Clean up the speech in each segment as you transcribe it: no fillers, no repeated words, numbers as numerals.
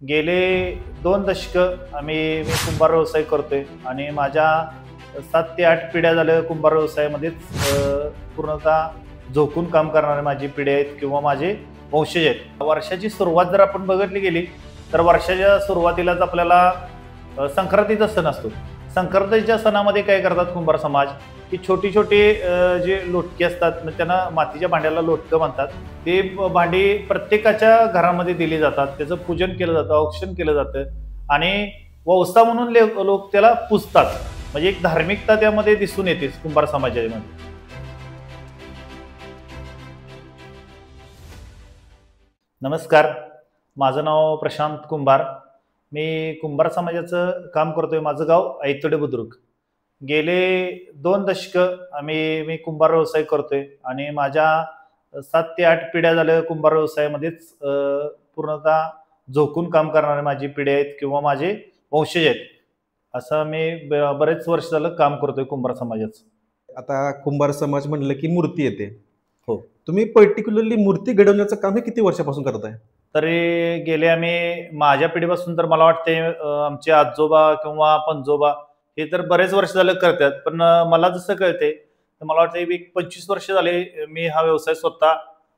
गेले 2 दशक मी कुंभार व्यवसाय करतोय आणि माझ्या 7 ते 8 पिढ्या झाल्या कुंभार व्यवसायामध्येच पूर्णतः झोकून काम करणारे माझी पिढी आहेत किंवा माझे वंशज आहेत. वर्षाची सुरुवात जर आपण बघितली गेली तर वर्षाच्या सुरुवातीलाच आपल्याला संक्रांतीचा सण असतो. संक्रांतीच्या सणामध्ये काय करतात कुंभार समाज की छोटी छोटी जे लोटके असतात त्यांना मातीच्या भांड्याला लोटकं म्हणतात. ते भांडी प्रत्येकाच्या घरामध्ये दिली जातात, त्याचं पूजन केलं जातं, औक्षण केलं जातं आणि वौसा म्हणून लोक त्याला पुजतात. म्हणजे एक धार्मिकता त्यामध्ये दिसून येते कुंभार समाजामध्ये. नमस्कार, माझं नाव प्रशांत कुंभार. मी कुंभार समाजाचं काम करतोय. माझं गाव ऐतोडे बुद्रुक. गेले 2 दशक मी कुंभार व्यवसाय करतोय आणि माझ्या 7 ते 8 पिढ्या झाल्या कुंभार व्यवसायामध्येच पूर्णतः झोकून काम करणारे माझी पिढी आहेत किंवा माझे वंशज आहेत. असं मी बरेच वर्ष झालं काम करतोय कुंभार समाजाचं. आता कुंभार समाज म्हणलं की मूर्ती येते. हो. तुम्ही पर्टिक्युलरली मूर्ती घडवण्याचं काम हे किती वर्षापासून करताय? तरी गेले माझ्या पिढीपासून तर मला वाटते आमचे आजोबा किंवा पणजोबा हे तर बरेच वर्ष झालं करतात. पण मला जसं कळते तर मला वाटतं 25 वर्ष झाले मी हा व्यवसाय स्वतः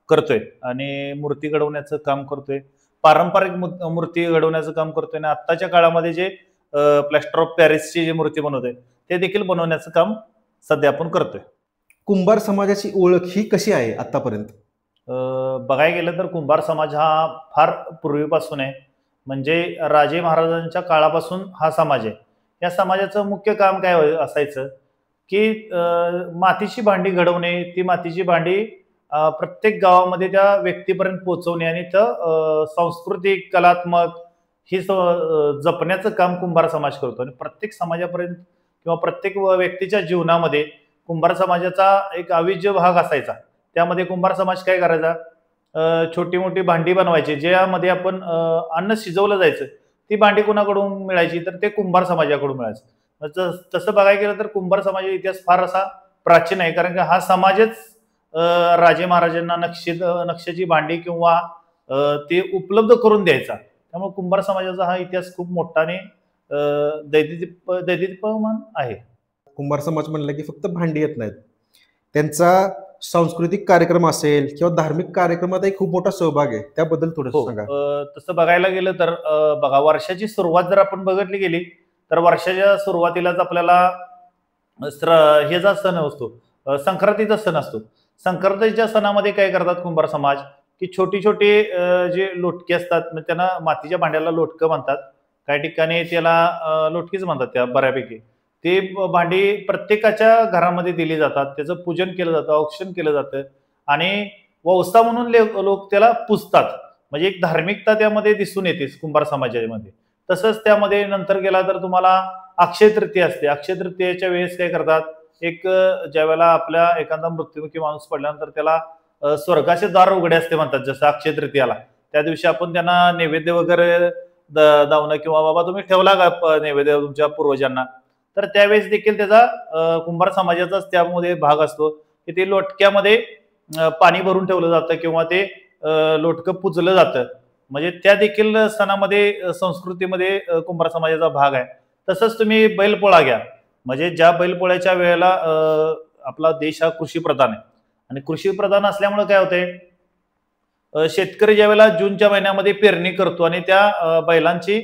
करतोय आणि मूर्ती घडवण्याचं काम करतोय. पारंपरिक मूर्ती घडवण्याचं काम करतोय आणि आत्ताच्या काळामध्ये जे प्लॅस्टर ऑफ पॅरिसची जी मूर्ती बनवतोय ते देखील बनवण्याचं काम सध्या आपण करतोय. कुंभार समाजाची ओळख ही कशी आहे आतापर्यंत? बघायला गेलं तर कुंभार समाज हा फार पूर्वीपासून आहे. म्हणजे राजे महाराजांच्या काळापासून हा समाज आहे. या समाजाचं मुख्य काम काय असायचं की मातीची भांडी घडवणे, ती मातीची भांडी प्रत्येक गावामध्ये त्या व्यक्तीपर्यंत पोहोचवणे आणि सांस्कृतिक कलात्मक ही जपण्याचं काम कुंभार समाज करतो. आणि प्रत्येक समाजापर्यंत किंवा प्रत्येक व्यक्तीच्या जीवनामध्ये कुंभार समाजाचा एक अविभाज्य भाग असायचा. त्यामध्ये कुंभार समाज काय करायचा, छोटी मोठी भांडी बनवायची ज्यामध्ये आपण अन्न शिजवलं जायचं. ती भांडी कोणाकडून मिळायची तर ते कुंभार समाजाकडून मिळायचं. तसं बघायला गेलं तर कुंभार समाजाचा इतिहास फार असा प्राचीन आहे, कारण की हा समाजच राजे महाराजांना नक्षीची भांडी किंवा ते उपलब्ध करून द्यायचा. त्यामुळे कुंभार समाजाचा हा इतिहास खूप मोठा आणि दैदिप्यमान आहे. कुंभार समाज म्हणलं की फक्त भांडी येत नाहीत, त्यांचा सांस्कृतिक कार्यक्रम असेल किंवा धार्मिक कार्यक्रमात एक खूप मोठा सहभाग आहे. त्याबद्दल थोडं सांगा. तसं बघायला गेलं तर बघा, वर्षाची सुरुवात जर आपण बघितली गेली तर वर्षाच्या सुरुवातीलाच आपल्याला हेचा सण असतो, संक्रांतीचा सण असतो. संक्रांतीच्या सणामध्ये काय करतात कुंभार समाज की छोटी छोटी जे लोटके असतात त्यांना मातीच्या भांड्याला लोटकं म्हणतात. काही ठिकाणी त्याला लोटकीच म्हणतात त्या बऱ्यापैकी. ते भांडी प्रत्येकाच्या घरामध्ये दिली जातात, त्याचं पूजन केलं जातं, औक्षण केलं जातं आणि वौसा म्हणून लोक त्याला पुजतात. म्हणजे एक धार्मिकता त्यामध्ये दिसून येते कुंभार समाजामध्ये. तसंच त्यामध्ये नंतर गेला तर तुम्हाला अक्षय तृतीया असते. अक्षय तृतीयेच्या वेळेस काय करतात, एक ज्यावेळेला आपल्या एखादा मृत्युमुखी माणूस पडल्यानंतर त्याला स्वर्गाचे दार उघडे असते म्हणतात. जसं अक्षय तृतीयाला त्या दिवशी आपण त्यांना नैवेद्य वगैरे दावणं किंवा बाबा तुम्ही ठेवला का नैवेद्य तुमच्या पूर्वजांना, तर त्यावेळेस देखील त्याचा कुंभार समाजाचाच त्यामध्ये भाग असतो की ते लोटक्यामध्ये पाणी भरून ठेवलं जातं किंवा ते लोटकं पुजलं जातं. म्हणजे त्या देखील सणामध्ये संस्कृतीमध्ये कुंभार समाजाचा भाग आहे. तसंच तुम्ही बैलपोळा घ्या. म्हणजे ज्या बैलपोळ्याच्या वेळेला आपला देश हा कृषीप्रधान आहे आणि कृषीप्रधान असल्यामुळे काय होतंय, शेतकरी ज्यावेळेला जूनच्या महिन्यामध्ये पेरणी करतो आणि त्या बैलांची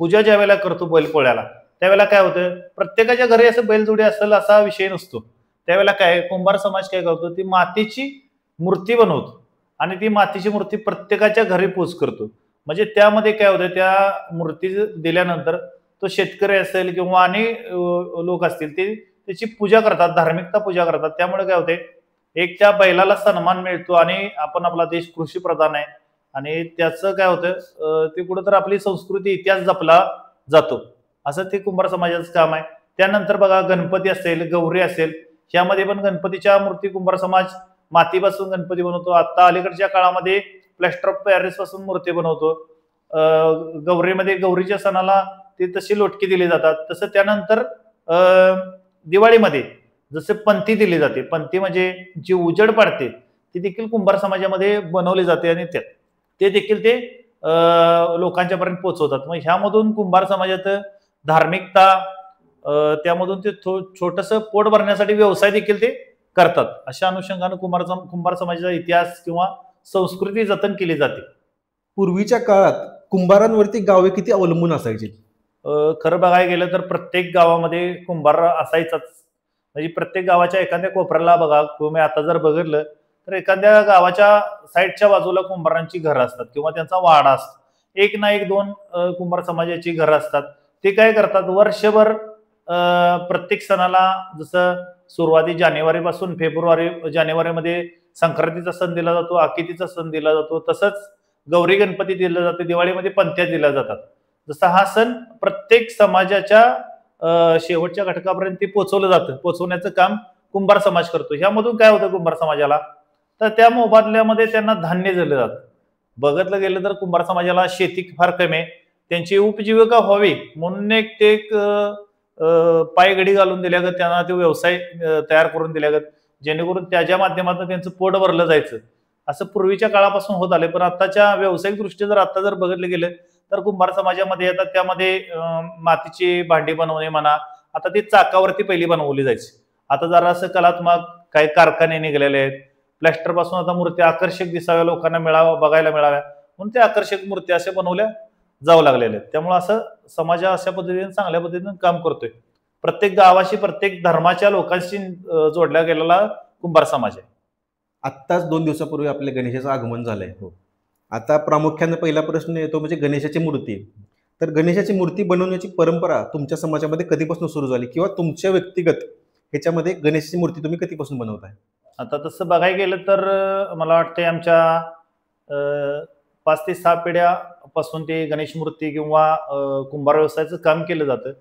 पूजा ज्यावेळेला करतो बैलपोळ्याला, त्यावेळेला काय होतं, प्रत्येकाच्या घरी असं बैलजोडी असेल असा विषय नसतो. त्यावेळेला काय कुंभार समाज काय करतो, ती मातीची मूर्ती बनवतो आणि ती मातीची मूर्ती प्रत्येकाच्या घरी पोच करतो. म्हणजे त्यामध्ये काय होतं, त्या मूर्ती दिल्यानंतर तो शेतकरी असेल किंवा आणि लोक असतील ते त्याची पूजा करतात, धार्मिकता पूजा करतात. त्यामुळे काय होते, एक त्या बैलाला सन्मान मिळतो आणि आपला देश कृषीप्रधान आहे आणि त्याचं काय होतं, ते कुठं तर आपली संस्कृती इतिहास जपला जातो. असं ते कुंभार समाजाचं काम आहे. त्यानंतर बघा, गणपती असेल, गौरी असेल, यामध्ये पण गणपतीच्या मूर्ती कुंभार समाज मातीपासून गणपती बनवतो. आता अलीकडच्या काळामध्ये प्लॅस्टर ऑफ पॅरिस पासून मूर्ती बनवतो. गौरीमध्ये गौरीच्या सणाला ते तशी लोटकी दिली जातात. तसं त्यानंतर दिवाळीमध्ये जसे पंथी दिली जाते, पंथी म्हणजे जी उजड पाडते ती देखील कुंभार समाजामध्ये बनवली जाते आणि ते देखील ते लोकांच्या पर्यंत पोहोचवतात. मग ह्यामधून कुंभार समाजात धार्मिकता, त्यामधून ते छोटंसं पोट भरण्यासाठी व्यवसाय देखील ते करतात. अशा अनुषंगानं कुंभार समाजाचा इतिहास किंवा संस्कृती जतन केली जाते. पूर्वीच्या काळात कुंभारांवरती गावे किती अवलंबून असायची? खरं बघायला गेलं तर प्रत्येक गावामध्ये कुंभार असायचाच. म्हणजे प्रत्येक गावाच्या एखाद्या कोपऱ्याला बघा, तुम्ही आता जर बघितलं तर एखाद्या गावाच्या साईडच्या बाजूला कुंभारांची घरं असतात किंवा त्यांचा वाडा असतो. एक ना एक दोन कुंभार समाजाची घरं असतात. ते काय करतात, वर्षभर प्रत्येक सणाला, जसं सुरुवाती जानेवारीपासून जानेवारीमध्ये संक्रांतीचा सण दिला जातो, आकितीचा सण दिला जातो, तसंच गौरी गणपती दिलं जाते, दिवाळीमध्ये पंथ्या दिल्या जातात. जसा हा सण प्रत्येक समाजाच्या शेवटच्या घटकापर्यंत ते पोहोचवलं जातं. पोहोचवण्याचं काम कुंभार समाज करतो. ह्यामधून काय होतं कुंभार समाजाला, तर त्या मोबदल्यामध्ये त्यांना धान्य दिलं जातं. बघितलं गेलं तर कुंभार समाजाला शेती फार कमी आहे. त्यांची उपजीविका व्हावी म्हणून ते एक पायगडी घालून दिल्यागत त्यांना तो व्यवसाय तयार करून दिल्यागत, जेणेकरून त्याच्या माध्यमातून त्यांचं पोट भरलं जायचं. असं पूर्वीच्या काळापासून होत आले. पण आताच्या व्यावसायिक दृष्ट्या जर बघितलं गेलं तर कुंभार समाजामध्ये येतात, त्यामध्ये मातीची भांडी बनवणे म्हणा, आता ती चाकावरती पहिली बनवली जायची. आता जरा असं कलात्मक काही कारखाने निघालेले आहेत. प्लॅस्टर पासून आता मूर्त्या आकर्षक दिसाव्या, लोकांना बघायला मिळाव्या म्हणून त्या आकर्षक मूर्त्या अशा बनवल्या जाऊ लागलेल्या आहेत. त्यामुळे असं समाज अशा पद्धतीने चांगल्या पद्धतीने काम करतोय. प्रत्येक गावाशी, प्रत्येक धर्माच्या लोकांशी जोडला गेलेला कुंभार समाज आहे. आत्ताच 2 दिवसापूर्वी आपल्या गणेशाचं आगमन झालंय. आता प्रामुख्याने पहिला प्रश्न येतो म्हणजे गणेशाची मूर्ती. तर गणेशाची मूर्ती बनवण्याची परंपरा तुमच्या समाजामध्ये कधीपासून सुरू झाली, किंवा तुमच्या व्यक्तिगत ह्याच्यामध्ये गणेशाची मूर्ती तुम्ही कधीपासून बनवताय? आता तसं बघायला गेलं तर मला वाटतंय आमच्या 5 ते 6 पिढ्यापासून ते गणेश मूर्ती किंवा कुंभार व्यवसायाचं काम केलं जातं.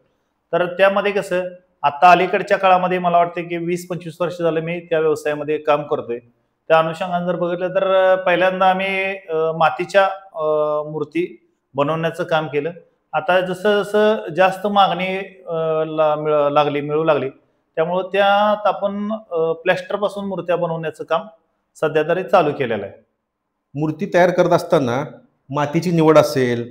तर त्यामध्ये कसं, आता अलीकडच्या काळामध्ये मला वाटतं की 20-25 वर्ष झालं मी त्या व्यवसायामध्ये काम करतोय. त्या अनुषंगाने जर बघितलं तर पहिल्यांदा आम्ही मातीच्या मूर्ती बनवण्याचं काम केलं. आता जसं जसं जास्त मागणी मिळू लागली, त्यामुळं त्यात आपण प्लॅस्टर पासून मूर्त्या बनवण्याचं काम सध्या तरी चालू केलेलं आहे. मूर्ती तयार करत असताना मातीची निवड असेल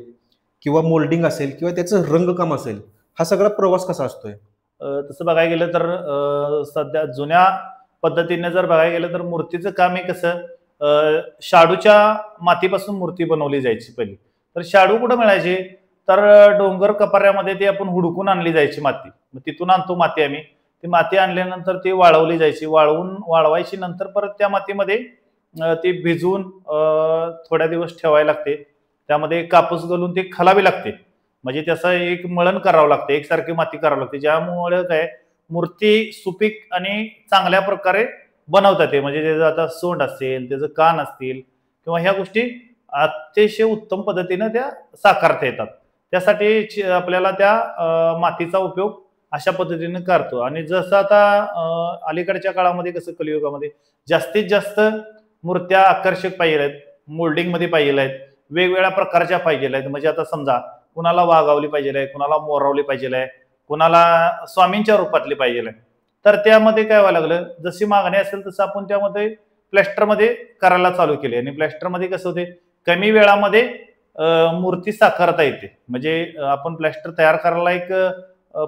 किंवा मोल्डिंग असेल किंवा त्याचं रंगकाम असेल, हा सगळा प्रवास कसा असतोय? तसं बघायला गेलं तर सध्या जुन्या पद्धतीने जर बघायला गेलं तर मूर्तीचं काम हे कसं, शाडूच्या मातीपासून मूर्ती बनवली जायची पहिली. तर शाडू कुठं मिळायचे, तर डोंगर कपाऱ्यामध्ये ते आपण हुडकून आणली जायची माती. मग तिथून आणतो माती आम्ही. ती माती आणल्यानंतर ती वाळवली जायची. वाळवायची, नंतर परत त्या मातीमध्ये ती भिजवून थोड्या दिवस ठेवायला लागते. त्यामध्ये कापूस घालून ते खलावी लागते. म्हणजे त्याचं एक मळण करावं लागतं, एकसारखी माती करावं लागते, ज्यामुळे काय मूर्ती सुपीक आणि चांगल्या प्रकारे बनवतात. ते म्हणजे त्याचं आता सोंड असेल, त्याचं कान असतील किंवा ह्या गोष्टी अतिशय उत्तम पद्धतीने त्या साकारता येतात. त्यासाठी आपल्याला त्या मातीचा उपयोग अशा पद्धतीने करतो. आणि जसं आता अलीकडच्या काळामध्ये कसं, कलियुगामध्ये जास्तीत जास्त मूर्त्या आकर्षक पाहिजे आहेत, मोल्डिंगमध्ये पाहिजे आहेत, वेगवेगळ्या प्रकारच्या पाहिजे आहेत. म्हणजे आता समजा कुणाला वाघावली पाहिजे आहे, कुणाला मोरावली पाहिजे आहे, कुणाला स्वामींच्या रूपातली पाहिजे आहे. तर त्यामध्ये काय व्हायला लागलं, जशी मागणी असेल तसं आपण त्यामध्ये प्लॅस्टरमध्ये करायला चालू केले. आणि प्लॅस्टरमध्ये कसं होते, कमी वेळामध्ये मूर्ती साकारता येते. म्हणजे आपण प्लॅस्टर तयार करायला एक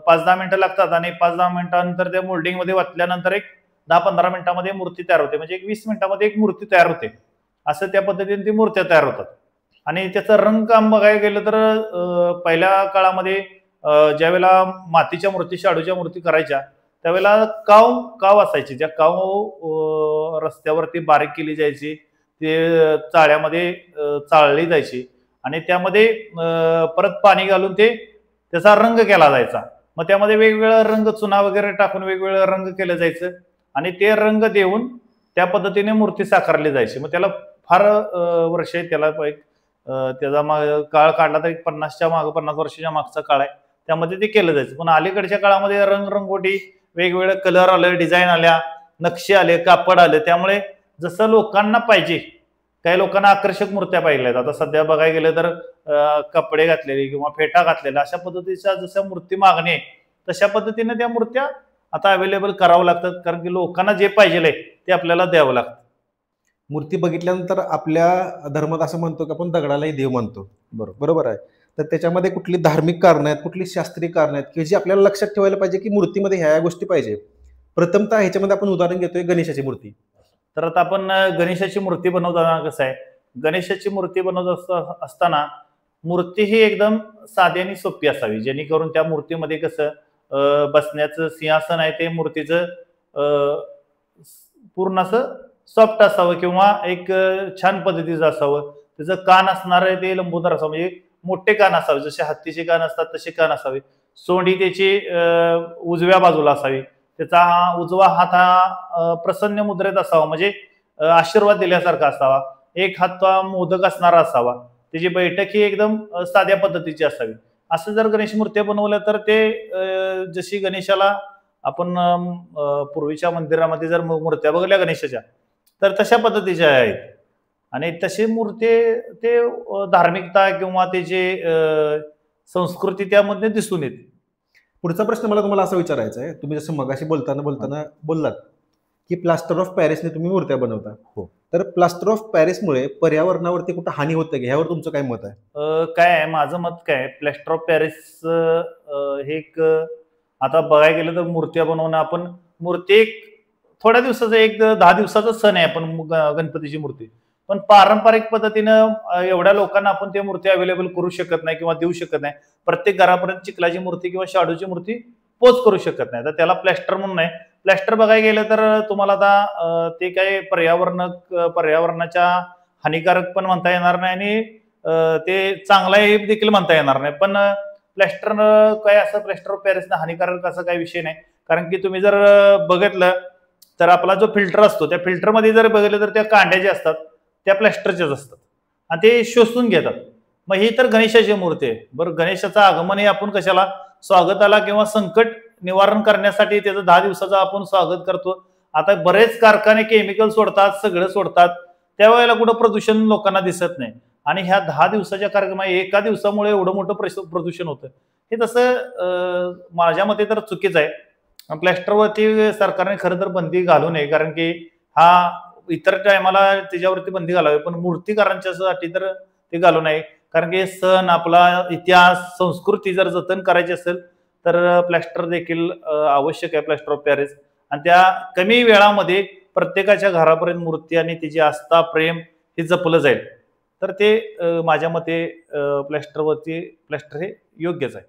5-10 मिनिटं लागतात आणि 5-10 मिनिटांनंतर त्या मोल्डिंगमध्ये वाचल्यानंतर एक 10-15 मिनिटांमध्ये मूर्ती तयार होते. म्हणजे एक 20 मिनिटांमध्ये एक मूर्ती तयार होते. असं त्या पद्धतीने ती मूर्त्या तयार होतात. आणि त्याचं रंगकाम बघायला गेलं तर पहिल्या काळामध्ये ज्यावेळेला मातीच्या मूर्ती, शाडूच्या मूर्ती करायच्या, त्यावेळेला काव असायची. ज्या काव रस्त्यावरती बारीक केली जायची, ते चाळ्यामध्ये चाळली जायची आणि त्यामध्ये परत पाणी घालून त्याचा रंग केला जायचा. मग त्यामध्ये वेगवेगळा रंग, चुना वगैरे टाकून वेगवेगळं रंग केलं जायचं आणि ते रंग देऊन त्या पद्धतीने मूर्ती साकारली जायची. मग त्याला फार वर्ष त्याला त्याचा काळ काढला तर 50 वर्षाच्या मागचा काळ आहे, त्यामध्ये ते केलं जायचं. पण अलीकडच्या काळामध्ये रंगरंगोटी, वेगवेगळे कलर आले, डिझाईन आल्या, नक्षी आले, कापड आले, त्यामुळे जसं लोकांना पाहिजे, काही लोकांना आकर्षक मूर्त्या पाहिल्या आहेत. आता सध्या बघायला गेलं तर कपडे घातलेले किंवा फेटा घातलेला अशा पद्धतीच्या जशा मूर्ती मागणी आहे, तशा पद्धतीने त्या मूर्त्या आता अवेलेबल करावं लागतात. कारण की लोकांना जे पाहिजे ते आपल्याला द्यावं लागतं. मूर्ती बघितल्यानंतर आपल्या धर्मात असं म्हणतो की आपण दगडालाही देव मानतो. बरोबर आहे. तर त्याच्यामध्ये कुठली धार्मिक कारणं आहेत, कुठली शास्त्रीय कारणं आहेत, की जी आपल्याला लक्षात ठेवायला पाहिजे, की मूर्तीमध्ये ह्या गोष्टी पाहिजे. प्रथमतः ह्याच्यामध्ये आपण उदाहरण घेतोय गणेशाची मूर्ती. तर आता आपण गणेशाची मूर्ती बनवताना कसं आहे, गणेशाची मूर्ती बनवत असताना मूर्ती ही एकदम साधी आणि सोपी असावी, जेणेकरून त्या मूर्तीमध्ये कसं बसण्याचं सिंहासन आहे ते मूर्तीचं पूर्ण असं सॉफ्ट असावं किंवा एक छान पद्धतीचं असावं. त्याचं कान असणार आहे ते लंबोदर असावं, म्हणजे मोठे कान असावे, जसे हत्तीचे कान असतात तसे कान असावे. सोंडी त्याची उजव्या बाजूला असावी. त्याचा उजवा हात हा प्रसन्न मुद्रेत असावा, म्हणजे आशीर्वाद दिल्यासारखा असावा. एक हात हा मोदक असणारा असावा. त्याची बैठक ही एकदम साध्या पद्धतीची असावी. असं जर गणेश मूर्त्या बनवल्या तर ते जशी गणेशाला आपण पूर्वीच्या मंदिरामध्ये जर मूर्त्या बघल्या गणेशाच्या तर तशा पद्धतीच्या आहेत. आणि तशी मूर्ती ते धार्मिकता किंवा त्याची संस्कृती त्यामध्ये दिसून येते. पुढचा प्रश्न मला तुम्हाला असा विचारायचा आहे, तुम्ही जसं मगाशी बोलताना बोललात की प्लास्टर ऑफ पॅरिसने तुम्ही मूर्त्या बनवता. हो. तर प्लास्टर ऑफ पॅरिसमुळे पर्यावरणावरती कुठं हानी होते का, ह्यावर तुमचं काय मत आहे? काय आहे माझं मत, काय प्लॅस्टर ऑफ पॅरिस हे एक आता बघायला गेलं तर मूर्त्या बनवणं, आपण मूर्ती एक थोड्या दिवसाचा, एक 10 दिवसाचा सण आहे आपण गणपतीची मूर्ती, पण पारंपरिक पद्धतीनं एवढ्या लोकांना आपण त्या मूर्ती अवेलेबल करू शकत नाही किंवा देऊ शकत नाही. प्रत्येक घरापर्यंत चिखलाची मूर्ती किंवा शाडूची मूर्ती पोच करू शकत नाही. तर त्याला प्लॅस्टर म्हणून नाही. प्लॅस्टर बघायला गेलं तर तुम्हाला आता ते काही पर्यावरणाच्या हानिकारक पण म्हणता येणार नाही आणि ते चांगलाही देखील म्हणता येणार नाही. पण प्लॅस्टर काय असं प्लॅस्टर ऑफ पॅरिसनं हानिकारक असा काही विषय नाही. कारण की तुम्ही जर बघितलं तर आपला जो फिल्टर असतो त्या फिल्टरमध्ये जर बघितलं तर त्या कांड्या ज्या असतात त्या प्लॅस्टरच्याच असतात आणि ते शोषून घेतात. मग ही तर गणेशाची मूर्ती आहे. बरं, गणेशाचं आगमन हे आपण कशाला, स्वागताला किंवा संकट निवारण करण्यासाठी त्याचं 10 दिवसाचं आपण स्वागत करतो. आता बरेच कारखाने केमिकल सोडतात, सगळं सोडतात, त्यावेळेला कुठं प्रदूषण लोकांना दिसत नाही. आणि ह्या 10 दिवसाच्या कार्यक्रमात एका दिवसामुळे एवढं मोठं प्रदूषण होतं, हे तसं माझ्या मते तर चुकीचं आहे. प्लॅस्टरवरती सरकारने खरं तर बंदी घालू नये, कारण की हा इतर टायमाला त्याच्यावरती बंदी घालावी, पण मूर्तीकारांच्यासाठी तर ते घालू नये. कारण की सण, आपला इतिहास, संस्कृती जर जतन करायची असेल तर प्लॅस्टर देखील आवश्यक आहे, प्लॅस्टर ऑफ पॅरिस. आणि त्या कमी वेळामध्ये प्रत्येकाच्या घरापर्यंत मूर्ती आणि तिची आस्था, प्रेम हे जपलं जाईल. तर ते माझ्या मते प्लॅस्टर हे योग्यच आहे.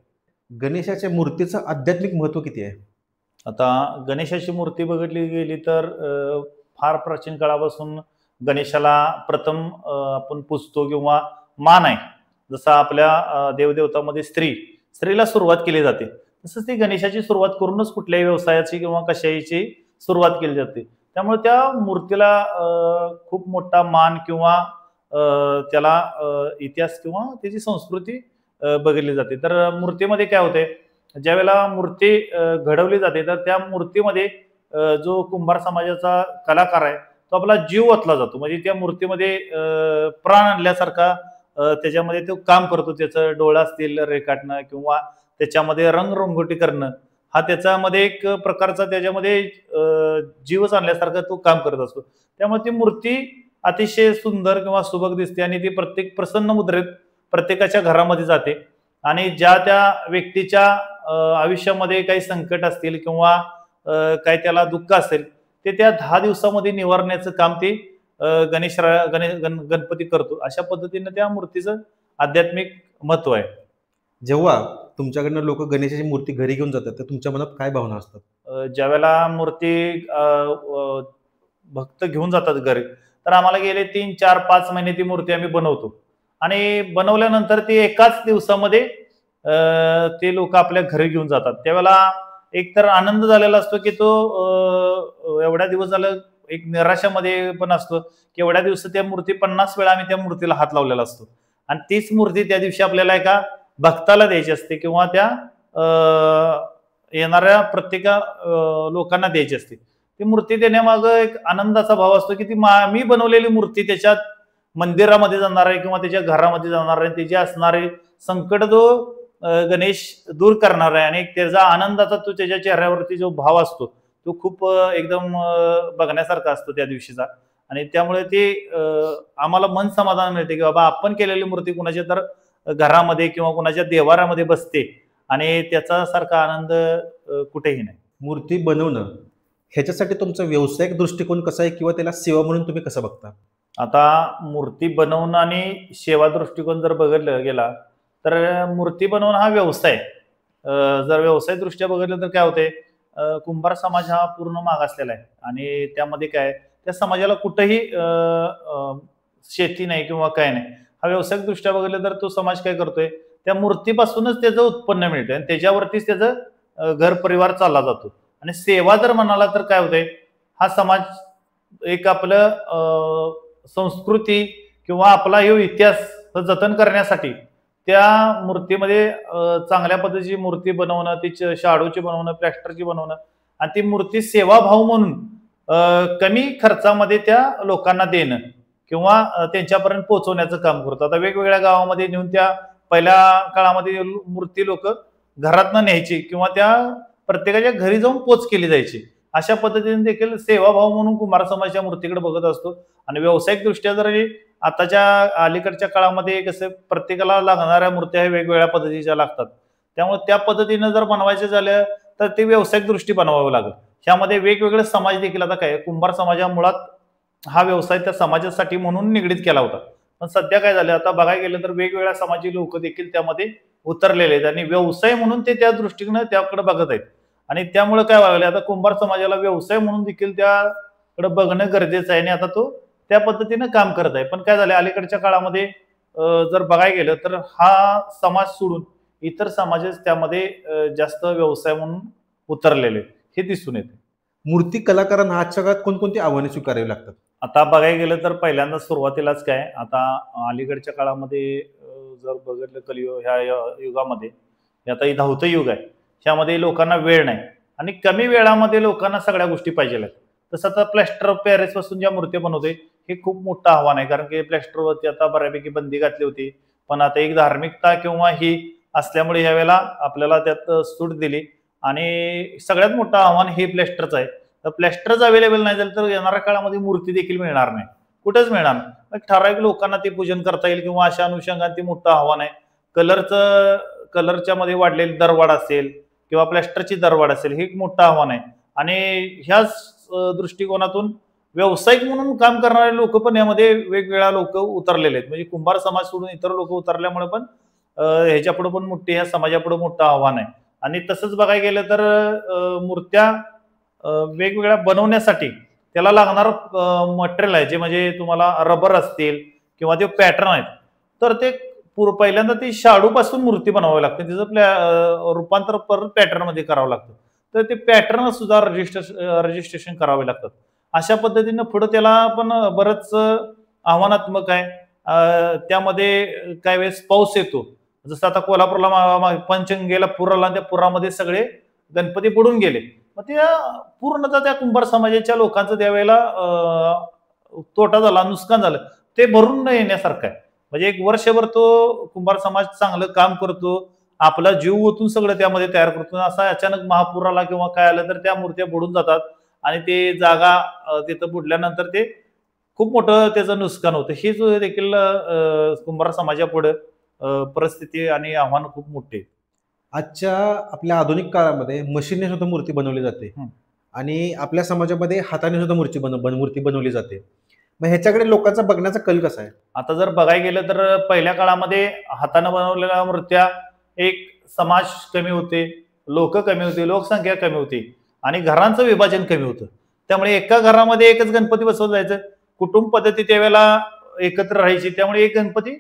गणेशाच्या मूर्तीचं आध्यात्मिक महत्व किती आहे? आता गणेशाची मूर्ती बघितली गेली तर फार प्राचीन काळापासून गणेशाला प्रथम आपण पूजतो किंवा मान आहे. जसं आपल्या देवदेवतामध्ये स्त्रीला सुरुवात केली जाते, तसंच ती गणेशाची सुरुवात करूनच कुठल्याही व्यवसायाची किंवा कशाची सुरुवात केली जाते. त्यामुळे त्या मूर्तीला खूप मोठा मान किंवा त्याला इतिहास किंवा त्याची संस्कृती बघितली जाते. तर मूर्तीमध्ये काय होते, ज्यावेळेला मूर्ती घडवली जाते तर त्या मूर्तीमध्ये जो कुंभार समाजाचा कलाकार आहे तो आपला जीव ओतला जातो. म्हणजे त्या मूर्तीमध्ये प्राण आणल्यासारखा त्याच्यामध्ये तो काम करतो. त्याचं डोळा असतील रेखाटणं किंवा त्याच्यामध्ये रंगरंगोटी करणं, हा त्याच्यामध्ये एक प्रकारचा त्याच्यामध्ये जीवच आणल्यासारखा तो काम करत असतो. त्यामुळे ती मूर्ती अतिशय सुंदर किंवा सुबक दिसते आणि ती प्रत्येक प्रसन्न मुद्रेत प्रत्येकाच्या घरामध्ये जाते. आणि ज्या त्या व्यक्तीच्या आयुष्यामध्ये काही संकट असतील किंवा काही त्याला दुःख असेल ते त्या 10 दिवसामध्ये निवारण्याचं काम ते गणपती करतो. अशा पद्धतीने त्या मूर्तीचं आध्यात्मिक महत्व आहे. जेव्हा तुमच्याकडनं लोक गणेशाची मूर्ती घरी घेऊन जातात तर तुमच्या मनात काय भावना असतात? ज्यावेळेला मूर्ती भक्त घेऊन जातात घरी तर आम्हाला गेले 3, 4, 5 महिने ती मूर्ती आम्ही बनवतो आणि बनवल्यानंतर ती एकाच दिवसामध्ये ते लोक आपल्या घरी घेऊन जातात. त्यावेळेला एक तर आनंद झालेला असतो की तो एवढ्या दिवस झालं, एक निराशामध्ये पण असतो की एवढ्या दिवस त्या मूर्ती 50 वेळा आम्ही त्या मूर्तीला हात लावलेला असतो आणि तीच मूर्ती त्या दिवशी आपल्याला एका भक्ताला द्यायची असते किंवा त्या येणाऱ्या प्रत्येक लोकांना द्यायची असते. ती मूर्ती देण्यामागं एक आनंदाचा भाव असतो की ती मी बनवलेली मूर्ती त्याच्यात मंदिरामध्ये जाणार आहे किंवा त्याच्या घरामध्ये जाणार आहे, त्याचे असणारे संकट जो गणेश दूर करणार आहे आणि त्याचा आनंदाचा तो त्याच्या चेहऱ्यावरती जो भाव असतो तो खूप एकदम बघण्यासारखा असतो त्या दिवशीचा. आणि त्यामुळे ते आम्हाला मन समाधान मिळते की बाबा आपण केलेली मूर्ती कुणाच्या तर घरामध्ये किंवा कुणाच्या देवारामध्ये बसते आणि त्याचा सारखा आनंद कुठेही नाही. मूर्ती बनवणं ह्याच्यासाठी तुमचा व्यावसायिक दृष्टिकोन कसा आहे किंवा त्याला सेवा म्हणून तुम्ही कसं बघता? आता मूर्ती बनवणं आणि सेवा दृष्टिकोन जर बघितलं गेला तर मूर्ती बनवणं हा व्यवसाय आहे. जर व्यवसाय दृष्ट्या बघितलं तर काय होते, कुंभार समाज हा पूर्ण मागासलेला आहे आणि त्यामध्ये काय त्या समाजाला कुठेही शेती नाही किंवा काय नाही. हा व्यावसायिक दृष्ट्या बघितलं तर तो समाज काय करतोय, त्या मूर्तीपासूनच त्याचं उत्पन्न मिळतं आणि त्याच्यावरतीच त्याचं घर परिवार चालला जातो. आणि सेवा जर म्हणाला तर काय होतंय, हा समाज एक आपलं संस्कृती किंवा आपला हे इतिहास जतन करण्यासाठी त्या मूर्तीमध्ये चांगल्या पद्धतीची मूर्ती बनवणं, ती शाडूची बनवणं, प्लॅस्टरची बनवणं आणि ती मूर्ती सेवाभाव म्हणून कमी खर्चामध्ये त्या लोकांना देणं किंवा त्यांच्यापर्यंत पोहोचवण्याचं काम करतो. आता वेगवेगळ्या गावामध्ये नेऊन त्या पहिल्या काळामध्ये मूर्ती लोक घरातनं न्यायची किंवा त्या प्रत्येकाच्या घरी जाऊन पोच केली जायची. अशा पद्धतीने देखील सेवाभाव म्हणून कुंभार समाजाच्या मूर्तीकडे बघत असतो. आणि व्यावसायिक दृष्ट्या जर आताच्या अलीकडच्या काळामध्ये कसं प्रत्येकाला लागणाऱ्या मूर्त्या हे वेगवेगळ्या पद्धतीच्या लागतात. त्यामुळे त्या पद्धतीनं जर बनवायचं झालं तर ते व्यावसायिक दृष्टी बनवावं लागेल. ह्यामध्ये वेगवेगळे समाज देखील, आता काय कुंभार समाजा मुळात हा व्यवसाय त्या समाजासाठी म्हणून निगडीत केला होता. पण सध्या काय झालं, आता बघायला गेलं तर वेगवेगळ्या समाजी लोक देखील त्यामध्ये उतरलेले आहेत आणि व्यवसाय म्हणून ते त्या दृष्टीने त्याकडे बघत आहेत. आणि त्यामुळे काय व्हायला, आता कुंभार समाजाला व्यवसाय म्हणून देखील त्याकडे बघणं गरजेचं आहे आणि आता तो त्या पद्धतीनं काम करत आहे. पण काय झालं, अलीकडच्या काळामध्ये जर बघायला गेलं तर हा समाज सोडून इतर समाजच त्यामध्ये जास्त व्यवसाय म्हणून उतरलेले हे दिसून येते. मूर्ती कलाकारांना आजच्या काळात कोणकोणती आव्हाने स्वीकारावी लागतात? आता बघायला गेलं तर पहिल्यांदा सुरुवातीलाच काय, आता अलीकडच्या काळामध्ये जर बघितलं कलियुग ह्या युगामध्ये, हे आता धावतं युग आहे, ह्यामध्ये लोकांना वेळ नाही आणि कमी वेळामध्ये लोकांना सगळ्या गोष्टी पाहिजे. तसं आता प्लॅस्टर ऑफ पॅरिस पासून ज्या मूर्ती बनवते हे खूप मोठं आव्हान आहे, कारण की प्लॅस्टरवरती आता बऱ्यापैकी बंदी घातली होती. पण आता एक धार्मिकता किंवा ही असल्यामुळे ह्यावेळेला आपल्याला त्यात सूट दिली आणि सगळ्यात मोठं आव्हान हे प्लॅस्टरचं आहे. तर प्लॅस्टरच अवेलेबल नाही झालं तर येणाऱ्या काळामध्ये मूर्ती देखील मिळणार नाही, कुठेच मिळणार नाही. ठराविक लोकांना ते पूजन करता येईल किंवा अशा अनुषंगाने ते मोठं आव्हान आहे. कलरच्या मध्ये वाढलेली दरवाढ असेल किंवा प्लॅस्टरची दरवाढ असेल, हे एक मोठं आव्हान आहे. आणि ह्याच दृष्टिकोनातून व्यावसायिक म्हणून काम करणारे लोक पण यामध्ये वेगवेगळ्या लोक उतरलेले आहेत. म्हणजे कुंभार समाज सोडून इतर लोक उतरल्यामुळे पण ह्याच्यापुढे पण मोठी, ह्या समाजापुढे मोठं आव्हान आहे. आणि तसंच बघायला गेलं तर मूर्त्या वेगवेगळ्या बनवण्यासाठी त्याला लागणार मटेरियल आहे, जे म्हणजे तुम्हाला रबर असतील किंवा ते पॅटर्न आहेत, तर ते पहिल्यांदा ती शाडूपासून मूर्ती बनवावी लागते, तिचं रूपांतर परत पॅटर्न मध्ये करावं लागतं. तर ते पॅटर्न सुद्धा रजिस्ट्रेशन करावे लागतात. अशा पद्धतीनं पुढे त्याला पण बरंच आव्हानात्मक आहे. त्यामध्ये काही वेळेस पाऊस येतो, जसं आता कोल्हापूरला पंचगंगेला पूर आला, त्या पुरामध्ये सगळे गणपती बुडून गेले. मग त्या पूर्णतः त्या कुंभार समाजाच्या लोकांचं त्यावेळेला तोटा झाला, नुकसान झालं. ते भरून न येण्यासारखं आहे. म्हणजे एक वर्षभर तो कुंभार समाज चांगलं काम करतो, आपला जीव ओतून सगळं त्यामध्ये तयार करतो. असा अचानक महापूर आला किंवा काय आलं तर त्या मूर्त्या बुडून जातात आणि ते जागा तिथं बुडल्यानंतर ते खूप मोठं त्याचं नुकसान होतं. ही जो देखील कुंभार समाजापुढे परिस्थिती आणि आव्हान खूप मोठे. आजच्या आपल्या आधुनिक काळामध्ये मशीनने सुद्धा मूर्ती बनवली जाते आणि आपल्या समाजामध्ये हाताने सुद्धा मूर्ती बनवली जाते. मग ह्याच्याकडे लोकांचा बघण्याचा कल कसा आहे? आता जर बघायला गेलं तर पहिल्या काळामध्ये हाताने बनवलेल्या मूर्त्या, एक समाज कमी होते, लोक कमी होते, लोकसंख्या कमी होती आणि घरांचं विभाजन कमी होतं. त्यामुळे एका घरामध्ये एकच गणपती बसवलं जायचं. कुटुंब पद्धती त्यावेळेला एकत्र राहायची, त्यामुळे एक गणपती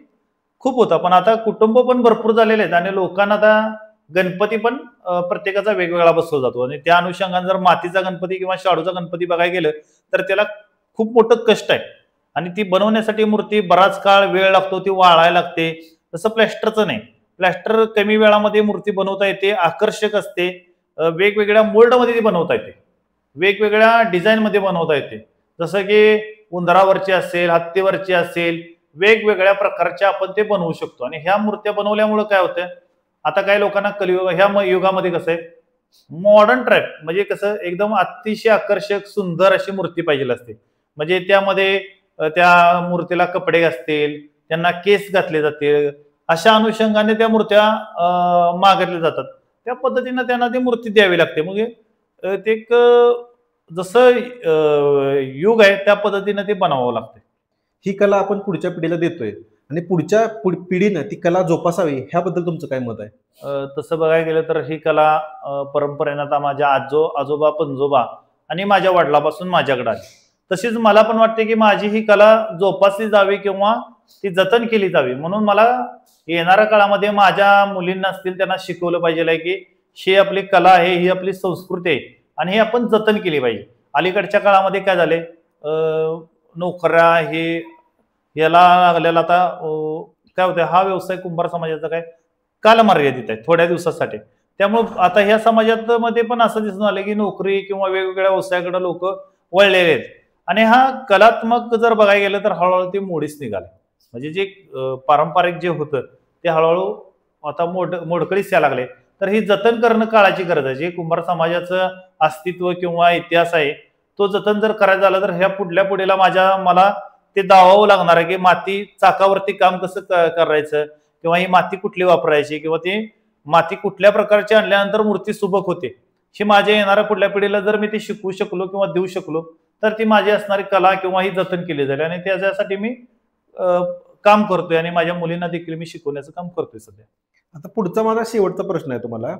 खूप होता. पण आता कुटुंब पण भरपूर झालेले आहेत आणि लोकांना आता गणपती पण प्रत्येकाचा वेगवेगळा बसवला जातो. आणि त्या अनुषंगाने जर मातीचा गणपती किंवा शाडूचा गणपती बघायला गेलं तर त्याला खूप मोठं कष्ट आहे आणि ती बनवण्यासाठी मूर्ती बराच काळ वेळ लागतो, ती वाळायला लागते. तसं प्लॅस्टरचं नाही. प्लॅस्टर कमी वेळामध्ये मूर्ती बनवता येते, आकर्षक असते, वेगवेगळ्या मोल्डमध्ये ती बनवता येते, वेगवेगळ्या डिझाईनमध्ये बनवता येते. जसं की उंदरावरची असेल, हत्तीवरची असेल, वेगवेगळ्या प्रकारच्या आपण ते बनवू शकतो. आणि ह्या मूर्त्या बनवल्यामुळे काय होतं, आता काही लोकांना कलियुग ह्या युगामध्ये कसं आहे, मॉडर्न ट्रॅप म्हणजे कसं एकदम अतिशय आकर्षक सुंदर अशी मूर्ती पाहिजे असते. म्हणजे त्यामध्ये त्या मूर्तीला कपडे असतील, त्यांना केस घातले जातील, अशा अनुषंगाने त्या मूर्त्या मागितल्या जातात. त्या पद्धतीनं त्यांना ती मूर्ती द्यावी लागते. मग ते एक जसं युग आहे त्या पद्धतीनं ते बनवावं लागतं. ही कला आपण पुढच्या पिढीला देतोय आणि पुढच्या पिढीनं ती कला जोपासावी ह्याबद्दल तुमचं काय मत आहे? तसं बघायला गेलं तर ही कला परंपरेनं आता माझ्या आजोबा पणजोबा आणि माझ्या वडिलापासून माझ्याकडे आली. तशीच मला पण वाटते की माझी ही कला जोपासली जावी किंवा ती जतन केली जावी. म्हणून मला येणाऱ्या काळामध्ये माझ्या मुलींना असतील त्यांना शिकवलं पाहिजे की ही आपली कला आहे, ही आपली संस्कृती आहे आणि ही आपण जतन केली पाहिजे. अलीकडच्या काळामध्ये काय झाले, नोकऱ्या हे याला लागलेला आता काय होतं, हा व्यवसाय कुंभार समाजाचा काय कालमर्यादित आहे, थोड्या दिवसासाठी. त्यामुळे आता ह्या समाजात मध्ये पण असं दिसून आलं की नोकरी किंवा वेगवेगळ्या व्यवसायाकडे लोक वळलेले आहेत आणि हा कलात्मक जर बघायला गेलं तर हळूहळू ते मोडीच निघाले. म्हणजे जे पारंपरिक जे होतं ते हळूहळू आता मोडकळीस यायला लागले. तर ही जतन करणं काळाची गरज आहे. जे कुंभार समाजाचं अस्तित्व किंवा इतिहास आहे तो जतन जर करायचा झाला तर ह्या पुढल्या पिढीला मला ते दावावं लागणार आहे की माती चाकावरती काम कसं करायचं किंवा ही माती कुठली वापरायची किंवा ती माती कुठल्या प्रकारची आणल्यानंतर मूर्ती सुबक होते, ही माझ्या येणाऱ्या पुढल्या पिढीला जर मी ती शिकवू शकलो किंवा देऊ शकलो तर ती माझी असणारी कला किंवा ही जतन केली जाईल. आणि त्याच्यासाठी मी काम करतोय आणि माझ्या मुलींना देखील मी शिकवण्याचं काम करतोय सध्या. आता पुढचा माझा शेवटचा प्रश्न आहे तुम्हाला.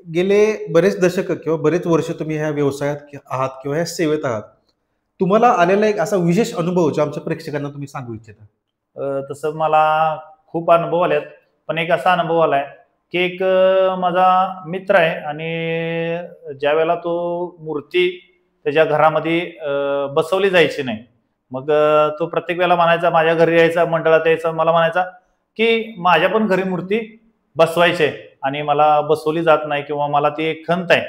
गेले बरेच दशक किंवा बरेच वर्ष तुम्ही ह्या व्यवसायात आहात किंवा ह्या सेवेत आहात, तुम्हाला आलेला एक असा विशेष अनुभव जो आमच्या प्रेक्षकांना तुम्ही सांगू इच्छिता? तसं मला खूप अनुभव आलेत, पण एक असा अनुभव आलाय की एक माझा मित्र आहे आणि ज्या वेळेला तो मूर्ती त्याच्या घरामध्ये बसवली जायची नाही, मग तो प्रत्येक वेळेला म्हणायचा, माझ्या घरी यायचा, मंडळात यायचा, मला म्हणायचा की माझ्या पण घरी मूर्ती बसवायची आहे आणि मला बसवली जात नाही किंवा मला ती एक खंत आहे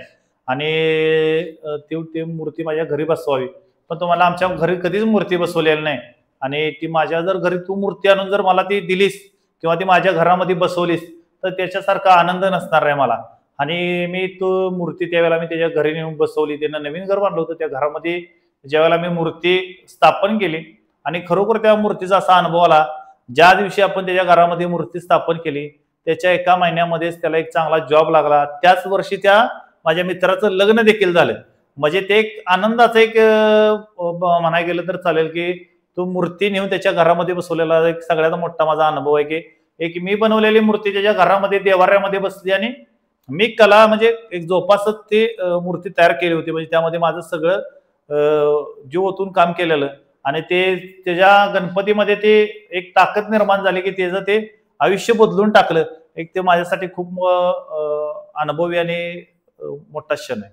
आणि ती मूर्ती माझ्या घरी बसवावी. पण तुम्हाला आमच्या घरी कधीच मूर्ती बसवलेली नाही आणि ती माझ्या जर घरी तू मूर्ती आणून जर मला ती दिलीस किंवा ती माझ्या घरामध्ये बसवलीस तर त्याच्यासारखा आनंद नसणार आहे मला. आणि मी तो मूर्ती त्यावेळेला मी त्याच्या घरी नेऊन बसवली. त्यांना नवीन घर बांधलं होतं, त्या घरामध्ये ज्यावेळेला मी मूर्ती स्थापन केली आणि खरोखर त्या मूर्तीचा असा अनुभव आला, ज्या दिवशी आपण त्याच्या घरामध्ये मूर्ती स्थापन केली त्याच्या एका महिन्यामध्येच त्याला एक चांगला जॉब लागला. त्याच वर्षी त्या माझ्या मित्राचं लग्न देखील झालं. म्हणजे ते एक आनंदाचं एक म्हणायला गेलं तर चालेल की तो मूर्ती नेऊन त्याच्या घरामध्ये बसवलेला एक सगळ्यात मोठा माझा अनुभव आहे की एक मी बनवलेली मूर्ती त्याच्या घरामध्ये देवाऱ्यामध्ये बसली आणि मी कला म्हणजे एक जोपासत ती मूर्ती तयार केली होती. म्हणजे त्यामध्ये माझं सगळं जीव ओतून काम केलेलं आणि ते त्याच्या गणपतीमध्ये ते एक ताकद निर्माण झाली की त्याचं ते आयुष्य बदलून टाकलं. एक ते माझ्यासाठी खूप अनुभवी आणि मोठा क्षण आहे.